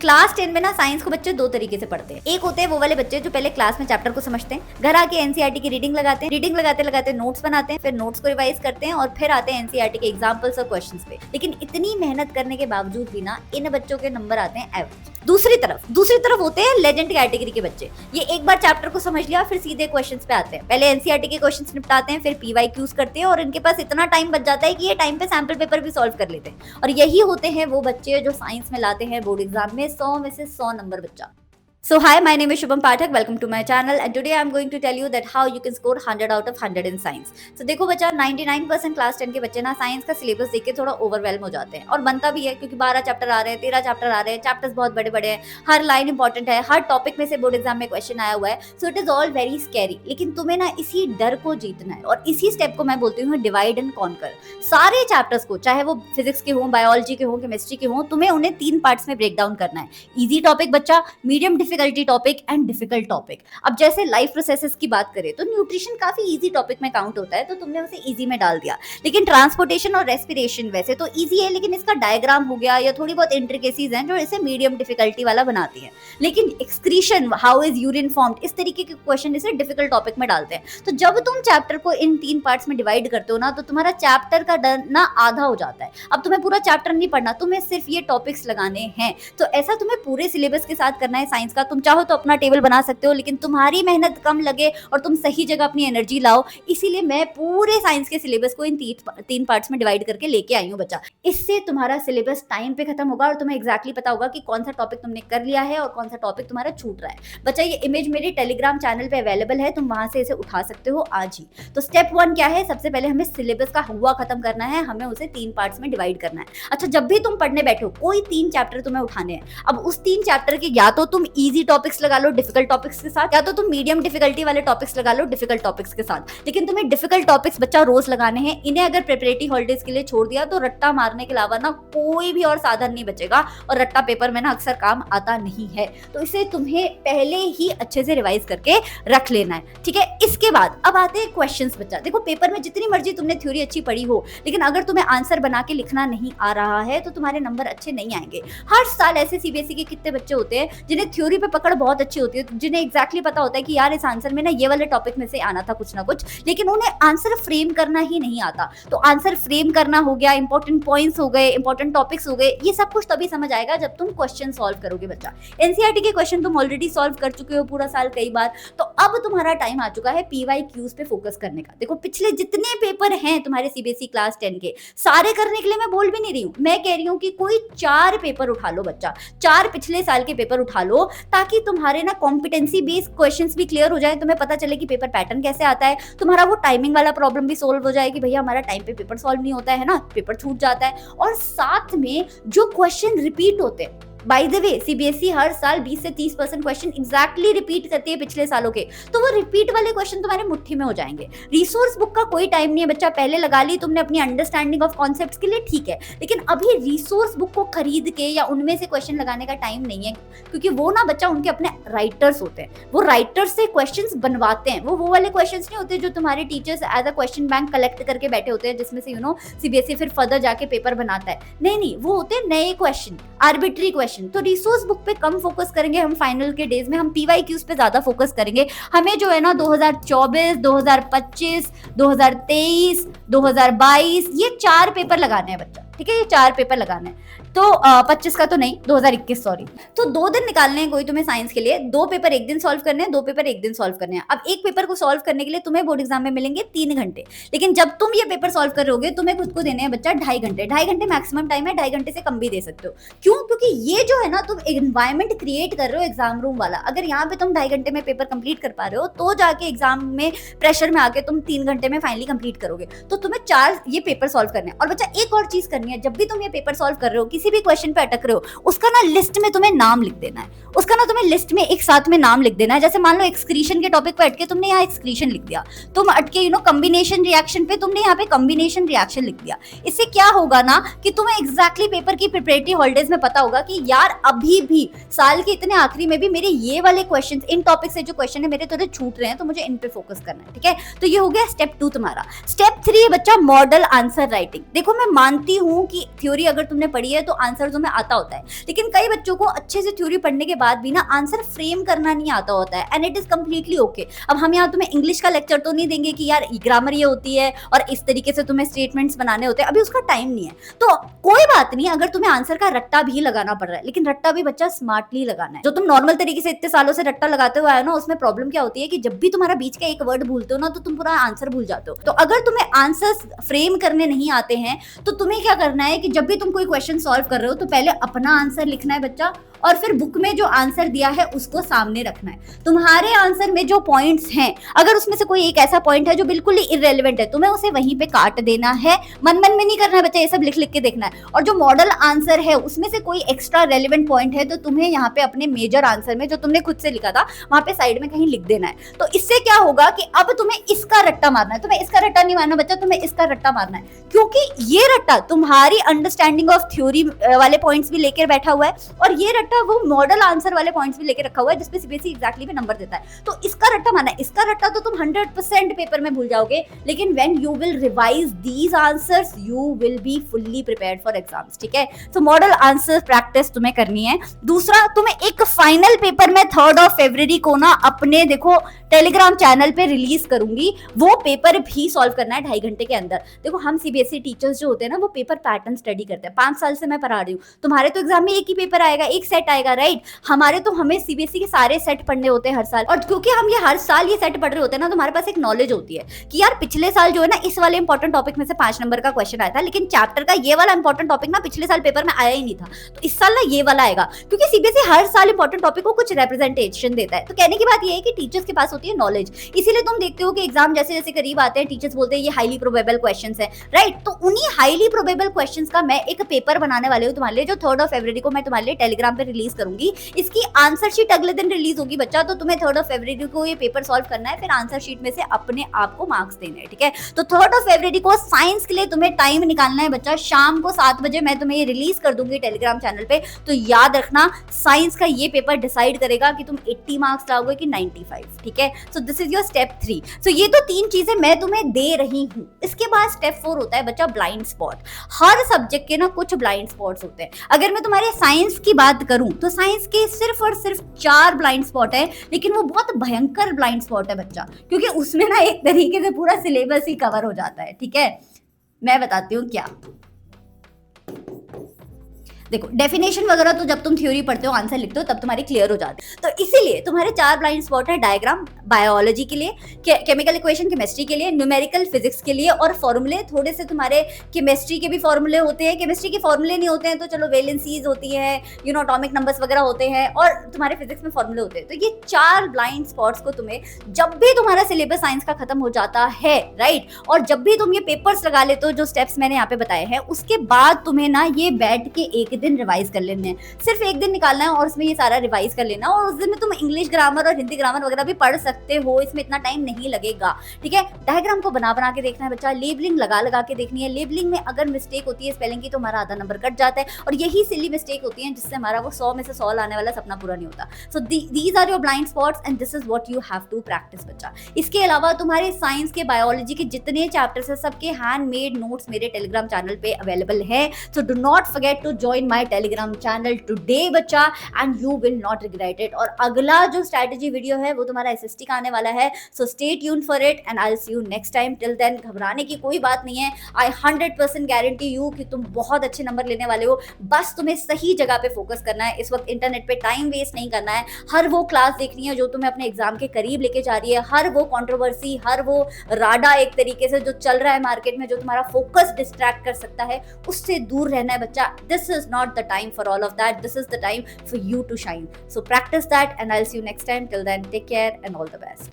Class 10 में ना science को बच्चे दो तरीके से पढ़ते हैं। एक होते हैं वो वाले बच्चे जो पहले क्लास में चैप्टर को समझते हैं, घर आके एनसीईआरटी की रीडिंग लगाते हैं, रीडिंग लगाते लगाते नोट्स बनाते हैं, फिर नोट्स को रिवाइज करते हैं और फिर आते हैं एनसीईआरटी के एग्जांपल्स और क्वेश्चंस पे। लेकिन इतनी मेहनत करने के बावजूद भी ना इन बच्चों के नंबर आते हैं एवरेज। दूसरी तरफ होते हैं लेजेंड कैटेगरी के बच्चे। ये एक बार चैप्टर को समझ लिया फिर सीधे क्वेश्चंस पे आते हैं, पहले एनसीईआरटी के क्वेश्चंस निपटाते हैं, फिर पीवाईक्यूज करते हैं और इनके पास इतना टाइम बच जाता है कि ये टाइम पे सैंपल पेपर भी सॉल्व कर लेते हैं। और यही होते हैं वो बच्चे जो साइंस में लाते हैं बोर्ड एग्जाम में 100 में से 100 नंबर बच्चा। So hi, my name is Shubham Pathak. Welcome to my channel and today I am going to tell you that how you can score 100 out of 100 in science. So देखो बच्चा 99% class 10 के बच्चे ना science का syllabus देख के थोड़ा overwhelm हो जाते हैं और बनता भी है क्योंकि 12 चैप्टर आ रहे हैं, 13 चैप्टर आ रहे हैं, चैप्टर्स बहुत बड़े बड़े हैं, हर लाइन इंपॉर्टेंट है, हर टॉपिक में से बोर्ड एग्जाम में क्वेश्चन आया हुआ है। So it is all very scary. लेकिन तुम्हें ना इसी डर को जीतना है और इसी स्टेप को मैं बोलती हूँ डिवाइड एंड कॉन्कर। सारे चैप्टर्स को, चाहे वो फिजिक्स के हों, बायोलॉजी के हों, केमिस्ट्री के हों, तुम्हें उन्हें 3 पार्ट्स में ब्रेक डाउन करना है। इजी टॉपिक बच्चा, medium difficulty topic and difficult topic. अब जैसे लाइफ प्रोसेसेस की बात करें तो न्यूट्रिशन काफी इजी टॉपिक में काउंट होता है तो तुमने उसे इजी में डाल दिया। लेकिन ट्रांसपोर्टेशन और रेस्पिरेशन वैसे तो इजी है लेकिन इसका डायग्राम हो गया या थोड़ी बहुत इंट्रिकेसीज हैं जो इसे मीडियम डिफिकल्टी वाला बनाती है। लेकिन excretion, how is urine formed, इस तरीके के क्वेश्चन इसे डिफिकल्ट टॉपिक में डालते हैं। तो जब तुम चैप्टर को इन 3 पार्ट्स में डिवाइड करते हो ना तो तुम्हारा चैप्टर का डर ना आधा हो जाता है। अब तुम्हें पूरा चैप्टर नहीं पढ़ना, तुम्हें सिर्फ ये टॉपिक्स लगाने हैं। तो ऐसा तुम्हें पूरे सिलेबस के साथ करना है साइंस का। तुम चाहो तो अपना टेबल बना सकते हो लेकिन तुम्हारी मेहनत कम लगे और तुम सही जगह अपनी एनर्जी लाओ, इसीलिए मैं पूरे साइंस के सिलेबस को इन 3 पार्ट्स में डिवाइड करके लेके आई हूँ बच्चा। इससे तुम्हारा सिलेबस टाइम पे खत्म होगा और तुम्हें एग्जैक्टली पता होगा कि कौन सा टॉपिक तुमने कर लिया है और कौन सा टॉपिक तुम्हारा छूट रहा है। बच्चा ये इमेज मेरे टेलीग्राम चैनल पे अवेलेबल है, तुम वहां से इसे उठा सकते हो आज ही। तो स्टेप 1 क्या है? सबसे पहले हमें सिलेबस का हुआ खत्म करना है, हमें उसे 3 पार्ट्स में डिवाइड करना है। अच्छा, जब भी तुम पढ़ने बैठो कोई 3 चैप्टर तुम्हें उठाने हैं। अब उस 3 चैप्टर के या तो तुम इजी टॉपिक्स लगा लो डिफिकल्ट टॉपिक्स के साथ, या तो तुम मीडियम डिफिकल्टी वाले टॉपिक्स लगा लो डिफिकल्ट टॉपिक्स के साथ। लेकिन तुम्हें डिफिकल्ट टॉपिक्स बच्चा रोज लगाने हैं। इन्हें अगर प्रिपरेटरी हॉलिडेज के लिए छोड़ दिया तो रट्टा मारने के अलावा ना कोई भी और साधन नहीं बचेगा और रट्टा पेपर में ना अक्सर काम आता नहीं है। तो इसे तुम्हें पहले ही अच्छे से रिवाइज करके रख लेना है, ठीक है। इसके बाद अब आते हैं क्वेश्चंस बच्चा। देखो पेपर में जितनी मर्जी तुमने थ्योरी अच्छी पढ़ी हो लेकिन अगर तुम्हें आंसर बना के लिखना नहीं आ रहा है तो तुम्हारे नंबर अच्छे नहीं आएंगे। हर साल ऐसे सीबीएसई के कितने बच्चे होते हैं जिन्हें थ्योरी पे पकड़ बहुत अच्छी होती है, जिन्हें एग्जैक्टली पता होता है कि यार इस आंसर में ना ये वाले टॉपिक में से आना था कुछ ना कुछ, लेकिन उन्हें आंसर फ्रेम करना ही नहीं आता। तो आंसर फ्रेम करना हो गया, इंपॉर्टेंट पॉइंट्स हो गए, इंपॉर्टेंट टॉपिक्स हो गए, ये सब कुछ तभी समझ आएगा जब तुम क्वेश्चन सॉल्व करोगे बच्चा। एनसीईआरटी के क्वेश्चन तुम ऑलरेडी सॉल्व कर चुके हो पूरा साल कई बार, तो अब तुम्हारा टाइम आ चुका है पीवाईक्यूज पे फोकस करने का। देखो पिछले जितने पेपर हैं तुम्हारे सीबीएसई क्लास 10 के सारे करने के लिए मैं बोल भी नहीं रही हूँ, मैं कह रही हूँ कि कोई 4 पेपर उठा लो बच्चा, 4 पिछले साल के पेपर उठा लो ताकि तुम्हारे ना कॉम्पिटेंसी बेस्ड क्वेश्चंस भी क्लियर हो जाए, तुम्हें पता चले कि पेपर पैटर्न कैसे आता है, तुम्हारा वो टाइमिंग वाला प्रॉब्लम भी सोल्व हो जाए कि भैया हमारा टाइम पे पेपर सॉल्व नहीं होता है ना, पेपर छूट जाता है। और साथ में जो क्वेश्चन रिपीट होते हैं, बाय द वे सीबीएसई हर साल 20 से 30% क्वेश्चन एग्जैक्टली रिपीट करती है पिछले सालों के, तो वो रिपीट वाले क्वेश्चन तुम्हारे मुट्ठी में हो जाएंगे। रिसोर्स बुक का कोई टाइम नहीं है बच्चा, पहले लगा ली तुमने अपनी अंडरस्टैंडिंग ऑफ कॉन्सेप्ट्स के लिए, ठीक है, लेकिन अभी रिसोर्स बुक को खरीद के या उनमें से क्वेश्चन लगाने का टाइम नहीं है, क्योंकि वो ना बच्चा उनके अपने राइटर्स होते हैं, वो राइटर्स से क्वेश्चन बनवाते हैं। वो वाले क्वेश्चन नहीं होते जो तुम्हारे teachers as a question bank collect करके बैठे होते हैं जिसमें से सीबीएसई फिर फर्दर जाके पेपर बनाता है। नहीं, वो होते हैं नए क्वेश्चन, आर्बिट्री क्वेश्चन। तो रिसोर्स बुक पे कम फोकस करेंगे हम फाइनल के डेज में, हम पीवाईक्यूज पे ज्यादा फोकस करेंगे। हमें जो है ना 2024, 2025, 2023, 2022 ये 4 पेपर लगाने हैं बच्चा, ठीक है, ये 4 पेपर लगाने हैं। तो 25 का तो नहीं, 2021 सॉरी। तो 2 दिन निकालने हैं कोई तुम्हें साइंस के लिए, 2 पेपर एक दिन सॉल्व करने हैं, 2 पेपर एक दिन सॉल्व करने हैं। अब एक पेपर को सॉल्व करने के लिए तुम्हें बोर्ड एग्जाम में मिलेंगे 3 घंटे, लेकिन जब तुम ये पेपर सॉल्व कर रहोगे तुम्हें खुद को देने हैं बच्चा 2.5 घंटे। 2.5 घंटे मैक्सिमम टाइम है, 2.5 घंटे से कम भी दे सकते हो। क्यों? क्योंकि ये जो है ना तुम एनवायरमेंट क्रिएट कर रहे हो एग्जाम रूम वाला। अगर यहाँ पे तुम 2.5 घंटे में पेपर कंप्लीट कर पा रहे हो तो जाके एग्जाम में प्रेशर में आके तुम 3 घंटे में फाइनली कंप्लीट करोगे। तो तुम्हें 4 ये पेपर सॉल्व करने हैं। और बच्चा एक और चीज करनी है, जब भी तुम ये पेपर सॉल्व कर रहे हो, किसी भी क्वेश्चन पे अटक रहे हो, उसका ना लिस्ट में तुम्हें नाम लिख देना है, उसका ना तुम्हें लिस्ट में एक साथ में नाम लिख देना है। जैसे मान लो एक्सक्रीशन के टॉपिक पे अटके, तुमने यहाँ एक्सक्रीशन लिख दिया, तुम अटके कॉम्बिनेशन रिएक्शन पे, तुमने यहाँ पे कॉम्बिनेशन रिएक्शन लिख दिया। इससे क्या होगा ना कि तुम्हें एग्जैक्टली पेपर की प्रिपरेटरी हॉलिडेज में पता होगा कि यार अभी भी साल के इतने आखिरी में भी मेरे ये वाले क्वेश्चन, इन टॉपिक से जो क्वेश्चन है मेरे थोड़े छूट रहे हैं, तो मुझे इन पे फोकस करना है, ठीक है। तो ये हो गया स्टेप 2 तुम्हारा। स्टेप 3 बच्चा मॉडल आंसर राइटिंग। देखो मैं मानती हूँ कि थ्योरी अगर तुमने पढ़ी है तो तो आंसर तुम्हें आता होता है, लेकिन कई बच्चों को अच्छे से थ्योरी पढ़ने के बाद भी ना आंसर फ्रेम करना नहीं आता होता है, and it is completely okay. अब हम यहाँ तुम्हें इंग्लिश का लेक्चर तो नहीं देंगे कि यार ग्रामर ये होती है और इस तरीके से तुम्हें स्टेटमेंट्स बनाने होते हैं, अभी उसका टाइम नहीं है। तो कोई बात नहीं अगर तुम्हें आंसर का रट्टा भी लगाना पड़ रहा है, लेकिन रट्टा भी बच्चा स्मार्टली लगाना है। जो तुम नॉर्मल तरीके से इतने सालों से रट्टा लगाते हुए आए ना, उसमें प्रॉब्लम क्या होती है कि जब भी तुम्हारा बीच का एक वर्ड भूलते हो ना, तो तुम पूरा आंसर भूल जाते हो। तो अगर तुम्हें आंसर्स फ्रेम करने नहीं आते हैं तो तुम्हें क्या करना है कि जब भी तुम कोई क्वेश्चन सॉल्व कर रहे हो तो पहले अपना आंसर लिखना है बच्चा, और फिर बुक में जो आंसर दिया है उसको सामने रखना है। तुम्हारे आंसर में जो पॉइंट्स हैं, अगर उसमें से कोई एक ऐसा पॉइंट है जो बिल्कुल ही इररेलेवेंट है, तुम्हें उसे वहीं पे काट देना है। मन मन में नहीं करना है बच्चा, ये सब लिख लिख के देखना है। और जो मॉडल आंसर है उसमें से कोई एक्स्ट्रा रेलेवेंट पॉइंट है तो तुम्हें यहाँ पे अपने मेजर आंसर में जो तुमने खुद से लिखा था वहां पे साइड में कहीं लिख देना है। तो इससे क्या होगा कि अब तुम्हें इसका रट्टा मारना है, तुम्हें इसका रट्टा नहीं मारना बच्चा, तुम्हें इसका रट्टा मारना है, क्योंकि ये रट्टा तुम्हारी अंडरस्टैंडिंग ऑफ थ्योरी वाले पॉइंट्स भी लेकर बैठा हुआ है, और ये रट्टा वो मॉडल आंसर वाले पॉइंट्स भी लेके रखा हुआ है जिसपे सीबीएसई एग्जैक्टली पे नंबर देता है। तो इसका रट्टा मारना है। इसका रट्टा तो तुम 100% पेपर में भूल जाओगे, लेकिन when you will revise these answers you will be fully prepared for exams, ठीक है। तो मॉडल आंसर प्रैक्टिस तुम्हें करनी है। दूसरा, तुम्हें एक फाइनल पेपर में 3 फरवरी को ना अपने देखो टेलीग्राम चैनल पे रिलीज करूंगी, वो पेपर भी सॉल्व करना है 2.5 घंटे के अंदर। देखो हम सीबीएसई टीचर्स जो होते हैं ना, वो पेपर पैटर्न स्टडी करते हैं। 5 साल से मैं पढ़ा रही हूँ, तुम्हारे तो एग्जाम में एक ही पेपर आएगा, एक सेट आएगा, राइट। हमारे तो हमें सीबीएसई के सारे सेट पढ़ने होते हैं हर साल, और क्योंकि हम ये हर साल ये सेट पढ़ रहे होते हैं ना, तो हमारे पास एक नॉलेज होती है कि यार पिछले साल जो है ना इस वाले इंपॉर्टेंट टॉपिक में से 5 नंबर का क्वेश्चन आया था, लेकिन चैप्टर का ये वाला इंपॉर्टेंट टॉपिक ना पिछले साल पेपर में आया ही नहीं था, तो इस साल ना ये वाला आएगा, क्योंकि सीबीएसई हर साल इंपॉर्टेंट टॉपिक को कुछ रिप्रेजेंटेशन देता है। तो कहने की बात ये है कि टीचर्स के पास होती है नॉलेज, इसीलिए तुम देखते हो कि एग्जाम जैसे जैसे करीब आते हैं टीचर्स बोलते हैं ये हाईली प्रोबेबल क्वेश्चंस है, राइट। तो उन्हीं हाईली प्रोबेबल क्वेश्चंस का मैं एक पेपर बनाने वाली हूँ तुम्हारे लिए, जो 3 फरवरी को मैं तुम्हारे लिए टेलीग्राम पे रिलीज करूंगी। इसकी आंसर शीट अगले दिन रिलीज होगी बच्चा, तो तुम्हें 3 फरवरी को ये पेपर सॉल्व करना है, फिर आंसर शीट में से अपने आप को मार्क्स देने हैं, ठीक है। तो 3 फरवरी को साइंस के लिए तुम्हें टाइम निकालना है बच्चा, शाम को 7 बजे मैं तुम्हें ये रिलीज कर दूंगी टेलीग्राम चैनल पे। तो याद रखना साइंस का ये पेपर डिसाइड करेगा कि तुम 80 मार्क्स लाओगे कि 95, ठीक है। So this is your step 3। सो ये तो 3 चीजें मैं तुम्हें दे रही हूँ। इसके बाद स्टेप 4 होता है बच्चा ब्लाइंड स्पॉट। हर सब्जेक्ट के ना कुछ ब्लाइंड स्पॉट्स होते हैं। अगर मैं तुम्हारे साइंस की बात करूं तो साइंस के सिर्फ और सिर्फ 4 ब्लाइंड स्पॉट है, लेकिन वो बहुत भयंकर ब्लाइंड स्पॉट है बच्चा, क्योंकि उसमें ना एक तरीके से पूरा सिलेबस ही कवर हो जाता है, ठीक है। मैं बताती हूँ क्या। देखो डेफिनेशन वगैरह तो जब तुम थ्योरी पढ़ते हो आंसर लिखते हो तब तुम्हारी क्लियर हो जाती है। तो इसीलिए तुम्हारे 4 ब्लाइंड स्पॉट है, डायग्राम बायोलॉजी के लिए, केमिकल इक्वेशन केमिस्ट्री के लिए, न्यूमेरिकल फिजिक्स के लिए, और फॉर्मूले थोड़े से तुम्हारे केमिस्ट्री के भी फॉर्मूले होते हैं। केमिस्ट्री के फॉर्मूले नहीं होते हैं तो चलो वैलेंसीज होती है, यू नो एटॉमिक नंबर्स वगैरह होते हैं, और तुम्हारे फिजिक्स में फॉर्मूले होते हैं। तो ये 4 ब्लाइंड स्पॉट्स को तुम्हें जब भी तुम्हारा सिलेबस साइंस का खत्म हो जाता है, राइट, और जब भी तुम ये पेपर्स लगा लेते हो जो स्टेप्स मैंने यहाँ पे बताए हैं, उसके बाद तुम्हें ना ये बैठ के एक दिन रिवाइज कर लेने हैं। सिर्फ एक दिन निकालना है और उसमें ये सारा रिवाइज कर लेना, और उस दिन में तुम इंग्लिश ग्रामर और हिंदी ग्रामर वगैरह भी पढ़ सकते हो, इसमें इतना टाइम नहीं लगेगा, ठीक है। डायग्राम को बना बना के देखना है बच्चा, लेबलिंग लगा लगा के देखनी है। लेबलिंग में अगर मिस्टेक होती है स्पेलिंग की तो हमारा आधा नंबर कट जाता है, और यही सिली मिस्टेक होती है जिससे हमारा वो 100 में से 100 लाने वाला सपना पूरा नहीं होता। So these are your blind spots and this is what you have to practice बच्चा। इसके अलावा तुम्हारे साइंस के बायोलॉजी के जितने चैप्टर्स है सबके हैंडमेड नोट्स मेरे टेलीग्राम चैनल पे अवेलेबल है। So do not forget to join my Telegram channel today बच्चा, and you will not regret it. और अगला जो स्ट्रैटेजी वीडियो है वो तुम्हारा एसएसटी का आने वाला है, so stay tune for it and I will see you next time. Till then घबराने की कोई बात नहीं है, आई 100% गारंटी यू कि तुम बहुत अच्छे नंबर लेने वाले हो। बस तुम्हें सही जगह पे फोकस करना है, इस वक्त इंटरनेट पे टाइम वेस्ट नहीं करना है। हर वो क्लास देखनी है जो तुम्हें अपने एग्जाम के करीब लेके जा रही है, हर वो कंट्रोवर्सी, हर वो राडा एक तरीके से जो चल रहा है मार्केट में जो तुम्हारा फोकस डिस्ट्रैक्ट कर सकता है, उससे दूर रहना है बच्चा। This is not the time for all of that. This is the time for you to shine. So practice that and I'll see you next time. Till then, take care and all the best.